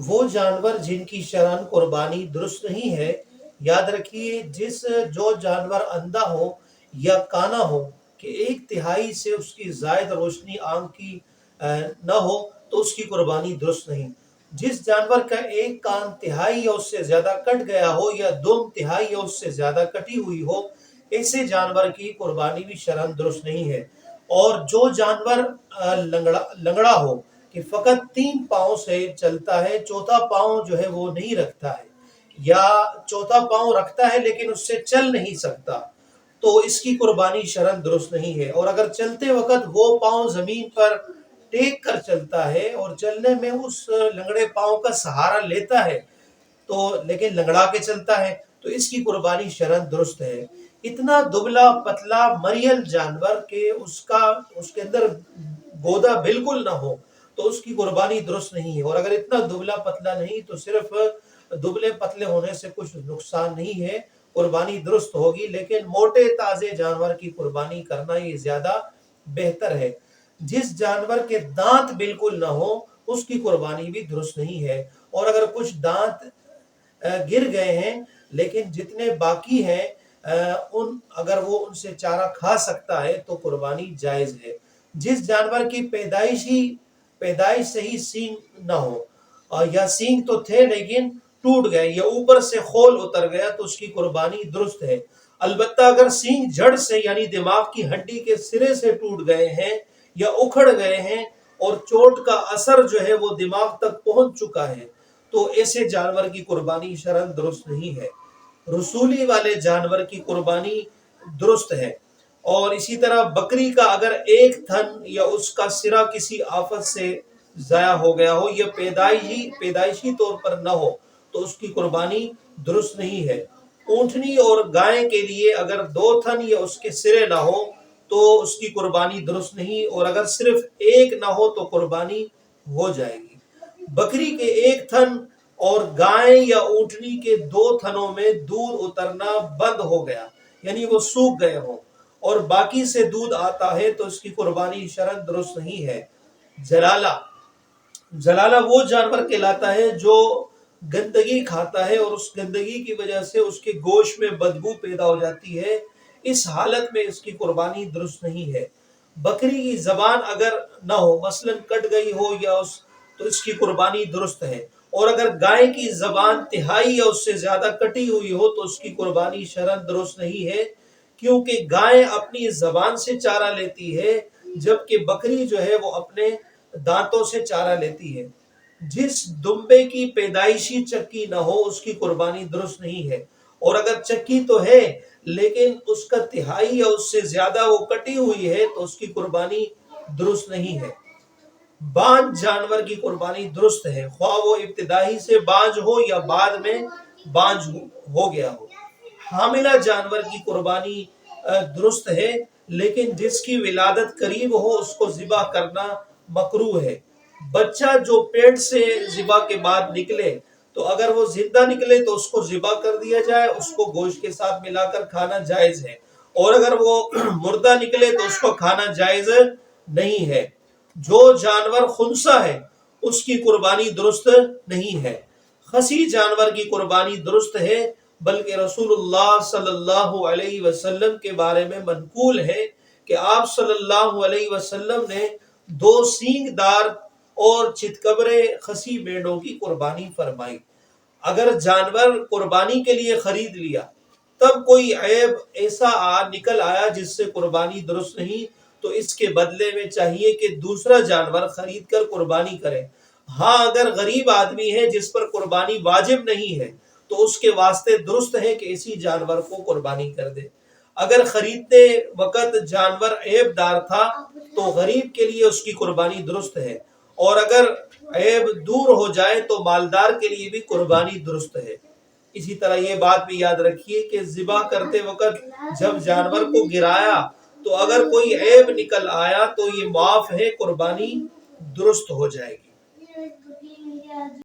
वो जानवर जिनकी शरण कुर्बानी दुरुस्त नहीं है, याद रखिए, जो जानवर अंधा हो या काना हो कि एक तिहाई से उसकी जायद रोशनी आंख की न हो, तो उसकी कुर्बानी दुरुस्त नहीं। जिस जानवर का एक कान तिहाई या उससे ज्यादा कट गया हो या दुम तिहाई या उससे ज्यादा कटी हुई हो, ऐसे जानवर की कुर्बानी भी शरअन दुरुस्त नहीं है। और जो जानवर लंगड़ा लंगड़ा हो कि फकत 3 पाँव से चलता है, चौथा पाँव जो है वो नहीं रखता है, या चौथा पाँव रखता है लेकिन उससे चल नहीं सकता, तो इसकी कुर्बानी शरअन दुरुस्त नहीं है। और अगर चलते वक्त वो पाँव जमीन पर टेक कर चलता है और चलने में उस लंगड़े पाँव का सहारा लेता है, तो लेकिन लंगड़ा के चलता है, तो इसकी कुर्बानी शरअन दुरुस्त है। इतना दुबला पतला मरियल जानवर के उसके अंदर गोदा बिल्कुल ना हो, तो उसकी कुर्बानी दुरुस्त नहीं है। और अगर इतना दुबला पतला नहीं, तो सिर्फ दुबले पतले होने से कुछ नुकसान नहीं है, कुर्बानी दुरुस्त होगी। लेकिन मोटे ताजे जानवर की कुर्बानी करना ये ज्यादा बेहतर है। जिस जानवर के दांत बिल्कुल ना हो, उसकी कुर्बानी भी दुरुस्त नहीं है। और अगर कुछ दांत गिर गए हैं लेकिन जितने बाकी हैं उन अगर वो उनसे चारा खा सकता है, तो कुर्बानी जायज है। जिस जानवर की पैदाइश से ही सींग ना हो, या सींग तो थे लेकिन टूट गए या ऊपर से खोल उतर गया, तो उसकी कुर्बानी दुरुस्त है। अलबत्ता अगर सींग जड़ से यानी दिमाग की हड्डी के सिरे से टूट गए हैं या उखड़ गए हैं और चोट का असर जो है वो दिमाग तक पहुंच चुका है, तो ऐसे जानवर की कुर्बानी शरअन दुरुस्त नहीं है। रसूली वाले जानवर की कुर्बानी दुरुस्त है। और इसी तरह बकरी का अगर एक थन या उसका सिरा किसी आफत से जाया हो गया हो या पैदाइशी तौर पर न हो, तो उसकी कुर्बानी दुरुस्त नहीं है। ऊंटनी और गाय के लिए अगर 2 थन या उसके सिरे ना हो, तो उसकी कुर्बानी दुरुस्त नहीं, और अगर सिर्फ एक ना हो तो कुर्बानी हो जाएगी। बकरी के एक थन और गाय या ऊंटनी के 2 थनों में दूध उतरना बंद हो गया, यानी वो सूख गए हो, और बाकी से दूध आता है, तो इसकी कुर्बानी शरअन दुरुस्त नहीं है। जलाला जलाला वो जानवर कहलाता है जो गंदगी खाता है और उस गंदगी की वजह से उसके गोश्त में बदबू पैदा हो जाती है। इस हालत में इसकी कुर्बानी दुरुस्त नहीं है। बकरी की जबान अगर ना हो, मसलन कट गई हो या तो इसकी कुर्बानी दुरुस्त है। और अगर गाय की जबान तिहाई या उससे ज्यादा कटी हुई हो, तो उसकी कुर्बानी शरअन दुरुस्त नहीं है, क्योंकि गाय अपनी जबान से चारा लेती है, जबकि बकरी जो है वो अपने दांतों से चारा लेती है। जिस दुम्बे की पैदाइशी चक्की न हो, उसकी कुर्बानी दुरुस्त नहीं है। और अगर चक्की तो है लेकिन उसका तिहाई या उससे ज्यादा वो कटी हुई है, तो उसकी कुर्बानी दुरुस्त नहीं है। बांझ जानवर की कुर्बानी दुरुस्त है, ख्वाह वो इब्तिदाई से बांझ हो या बाद में बांझ हो गया हो। हामिला जानवर की कुर्बानी दुरुस्त है, लेकिन जिसकी विलादत करीब हो उसको ज़िबा करना मकरूह है। बच्चा जो पेट से ज़िबा के बाद निकले, तो अगर वो जिंदा निकले तो उसको ज़िबा कर दिया जाए, उसको गोश्त के साथ मिलाकर खाना जायज है। और अगर वो मुर्दा निकले तो उसको खाना जायज नहीं है। जो जानवर खुनसा है उसकी कुर्बानी दुरुस्त नहीं है। खसी जानवर की कुर्बानी दुरुस्त है, बल्कि रसूलुल्लाह सल्लल्लाहु अलैहि वसल्लम के बारे में मनकूल है कि आप सल्लल्लाहु अलैहि वसल्लम ने 2 सींगदार और चितकबरे खसी भेड़ों की कुर्बानी फरमाई। अगर जानवर कुर्बानी के लिए खरीद लिया, तब कोई ऐब ऐसा निकल आया जिससे कुर्बानी दुरुस्त नहीं, तो इसके बदले में चाहिए कि दूसरा जानवर खरीद कर कुर्बानी करे। हाँ, अगर गरीब आदमी है जिस पर कुर्बानी वाजिब नहीं है, तो उसके वास्ते दुरुस्त है कि इसी जानवर को कुर्बानी कर दे। अगर खरीदते वक्त जानवर ऐबदार था, तो गरीब के लिए उसकी कुर्बानी दुरुस्त है। और अगर ऐब दूर हो जाए तो मालदार के लिए भी कुर्बानी दुरुस्त है। इसी तरह ये बात भी याद रखिए कि ज़िबा करते वक्त जब जानवर को गिराया, तो अगर कोई ऐब निकल आया तो ये माफ है, कुर्बानी दुरुस्त हो जाएगी।